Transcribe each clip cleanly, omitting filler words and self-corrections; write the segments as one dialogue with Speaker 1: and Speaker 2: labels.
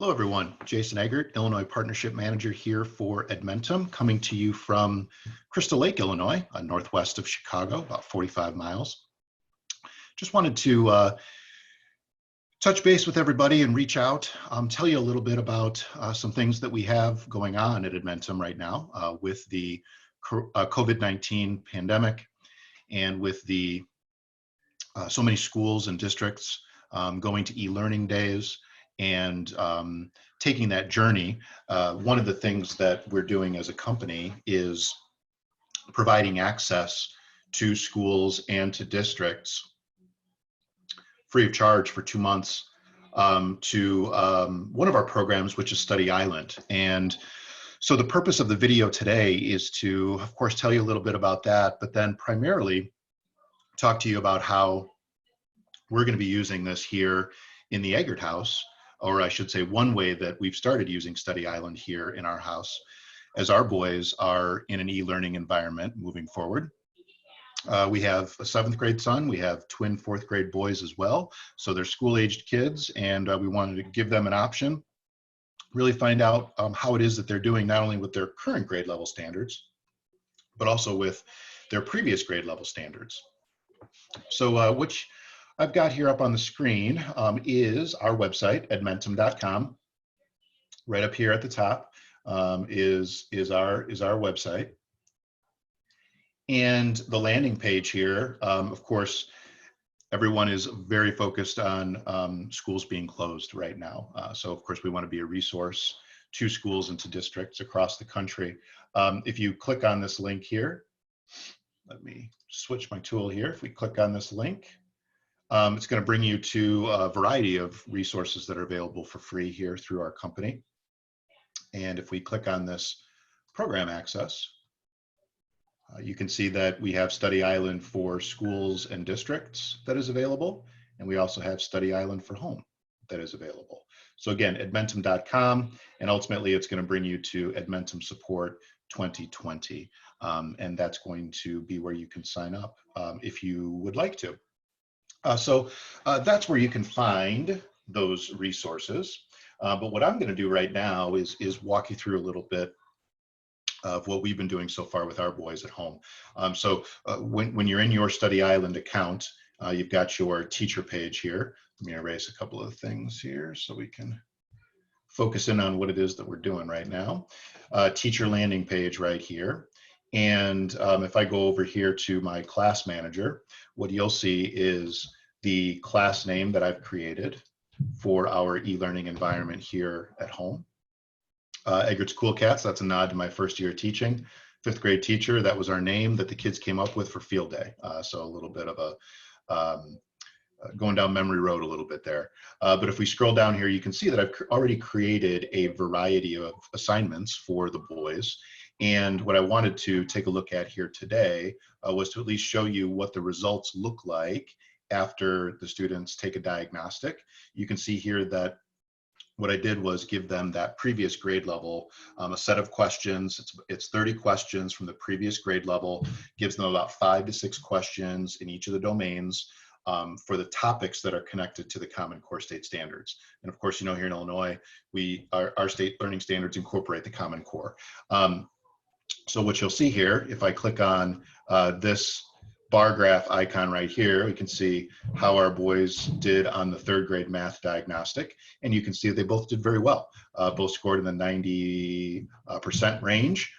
Speaker 1: Hello, everyone. Jason Eggert, Illinois Partnership Manager here for Edmentum, coming to you from Crystal Lake, Illinois, northwest of Chicago, about 45 miles. Just wanted to touch base with everybody and reach out, tell you a little bit about some things that we have going on at Edmentum right now with the COVID-19 pandemic and with the so many schools and districts going to e-learning days. And taking that journey, one of the things that we're doing as a company is providing access to schools and to districts free of charge for 2 months to one of our programs, which is Study Island. And so the purpose of the video today is to, of course, tell you a little bit about that, but then primarily talk to you about how we're going to be using this here in the Eggert house. Or I should say, one way that we've started using Study Island here in our house, as our boys are in an e-learning environment moving forward. We have a 7th grade son, we have twin 4th grade boys as well. So they're school-aged kids, and we wanted to give them an option, really find out how it is that they're doing, not only with their current grade level standards, but also with their previous grade level standards. So which I've got here up on the screen is our website, edmentum.com. Right up here at the top is our website. And the landing page here, of course, everyone is very focused on schools being closed right now. So of course, we want to be a resource to schools and to districts across the country. If you click on this link here, let me switch my tool here. If we click on this link, it's going to bring you to a variety of resources that are available for free here through our company. And if we click on this program access, you can see that we have Study Island for schools and districts that is available. And we also have Study Island for home that is available. So again, edmentum.com, and ultimately it's going to bring you to Edmentum Support 2020. And that's going to be where you can sign up if you would like to. So that's where you can find those resources. But what I'm going to do right now is walk you through a little bit of what we've been doing so far with our boys at home. So when you're in your Study Island account, you've got your teacher page here. Let me erase a couple of things here so we can focus in on what it is that we're doing right now. Teacher landing page right here. And if I go over here to my class manager, what you'll see is the class name that I've created for our e-learning environment here at home. Eggert's Cool Cats, that's a nod to my first year teaching. 5th grade teacher, that was our name that the kids came up with for field day. So a little bit of a going down memory road a little bit there. But if we scroll down here, you can see that I've already created a variety of assignments for the boys. And what I wanted to take a look at here today was to at least show you what the results look like after the students take a diagnostic. You can see here that what I did was give them that previous grade level, a set of questions. It's 30 questions from the previous grade level, gives them about 5 to 6 questions in each of the domains for the topics that are connected to the Common Core State Standards. And of course, you know, here in Illinois, our state learning standards incorporate the Common Core. So what you'll see here, if I click on this bar graph icon right here, we can see how our boys did on the 3rd grade math diagnostic. And you can see they both did very well. Both scored in the 90% range.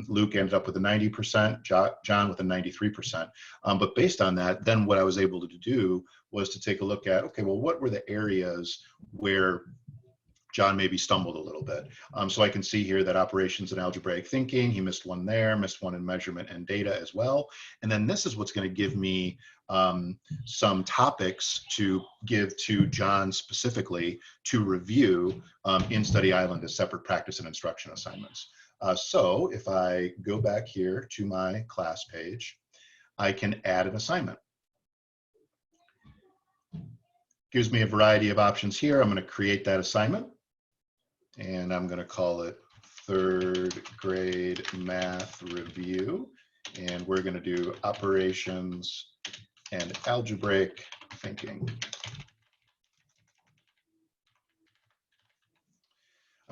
Speaker 1: Luke ended up with a 90%, John with a 93%. But based on that, then what I was able to do was to take a look at, okay, well, what were the areas where John maybe stumbled a little bit. So I can see here that operations and algebraic thinking, he missed one there, missed one in measurement and data as well. And then this is what's going to give me some topics to give to John specifically to review in Study Island as separate practice and instruction assignments. So if I go back here to my class page, I can add an assignment. Gives me a variety of options here. I'm going to create that assignment. And I'm going to call it 3rd grade math review. And we're going to do operations and algebraic thinking.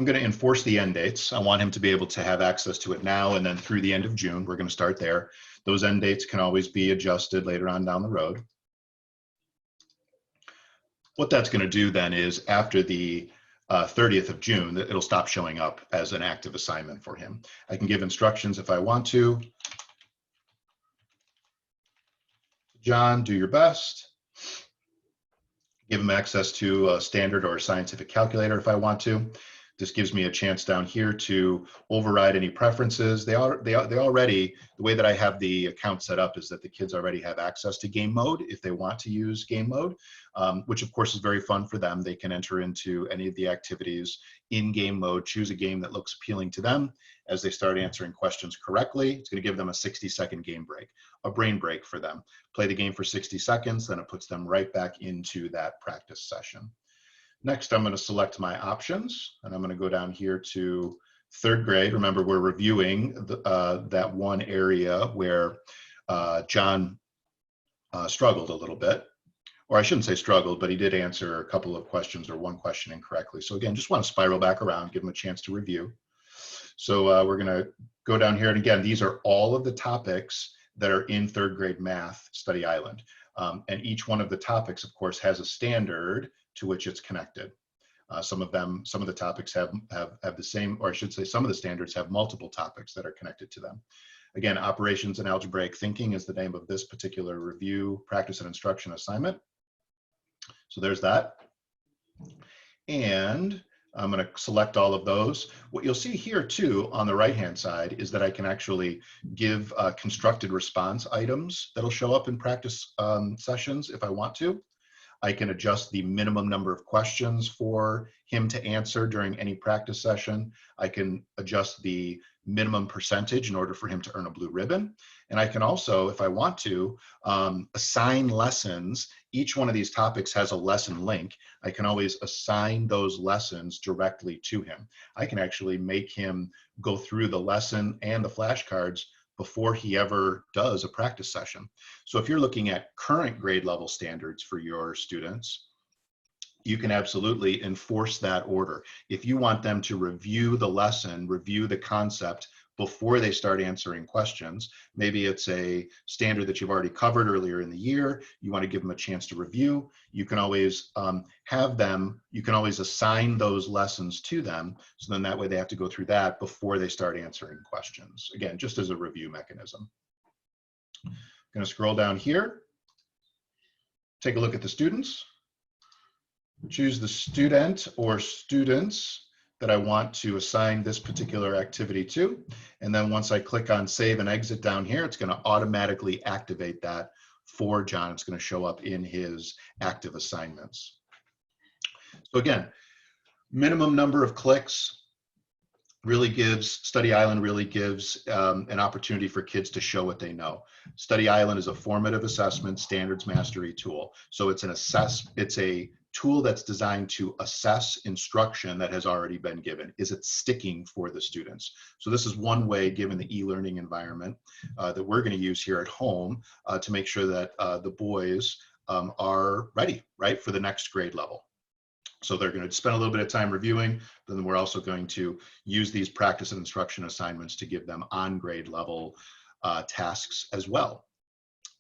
Speaker 1: I'm going to enforce the end dates. I want him to be able to have access to it now and then through the end of June. We're going to start there. Those end dates can always be adjusted later on down the road. What that's going to do then is after the 30th of June, it'll stop showing up as an active assignment for him. I can give instructions if I want to. John, do your best. Give him access to a standard or a scientific calculator if I want to. This gives me a chance down here to override any preferences. They already, the way that I have the account set up is that the kids already have access to game mode if they want to use game mode, which of course is very fun for them. They can enter into any of the activities in game mode, choose a game that looks appealing to them. As they start answering questions correctly, it's going to give them a 60-second game break, a brain break for them. Play the game for 60 seconds, then it puts them right back into that practice session. Next, I'm going to select my options, and I'm going to go down here to 3rd grade. Remember, we're reviewing that one area where John struggled a little bit, or I shouldn't say struggled, but he did answer a couple of questions or one question incorrectly. So again, just want to spiral back around, give him a chance to review. So we're going to go down here, and again, these are all of the topics that are in 3rd grade math study island. And each one of the topics, of course, has a standard to which it's connected. Some of the topics have the same, or I should say some of the standards have multiple topics that are connected to them. Again, operations and algebraic thinking is the name of this particular review, practice and instruction assignment. So there's that. And I'm going to select all of those. What you'll see here too on the right-hand side is that I can actually give constructed response items that'll show up in practice sessions if I want to. I can adjust the minimum number of questions for him to answer during any practice session. I can adjust the minimum percentage in order for him to earn a blue ribbon. And I can also, if I want to, assign lessons. Each one of these topics has a lesson link. I can always assign those lessons directly to him. I can actually make him go through the lesson and the flashcards before he ever does a practice session. So if you're looking at current grade level standards for your students, you can absolutely enforce that order. If you want them to review the lesson, review the concept before they start answering questions, maybe it's a standard that you've already covered earlier in the year, you want to give them a chance to review, you can always you can always assign those lessons to them, so then that way they have to go through that before they start answering questions. Again, just as a review mechanism. I'm going to scroll down here, take a look at the students, choose the student or students that I want to assign this particular activity to. And then once I click on save and exit down here, it's going to automatically activate that for John. It's going to show up in his active assignments. So again, minimum number of clicks really gives, Study Island really gives an opportunity for kids to show what they know. Study Island is a formative assessment standards mastery tool. So it's a tool that's designed to assess instruction that has already been given. Is it sticking for the students? So this is one way, given the e-learning environment that we're going to use here at home to make sure that the boys are ready, right, for the next grade level. So they're going to spend a little bit of time reviewing, but then we're also going to use these practice and instruction assignments to give them on grade level tasks as well.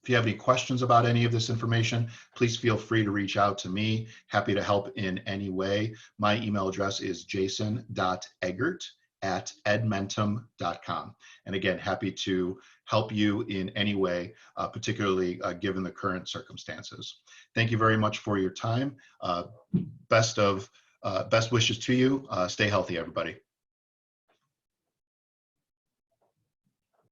Speaker 1: If you have any questions about any of this information, please feel free to reach out to me. Happy to help in any way. My email address is jason.eggert@edmentum.com. And again, happy to help you in any way, particularly given the current circumstances. Thank you very much for your time. Best wishes to you. Stay healthy, everybody.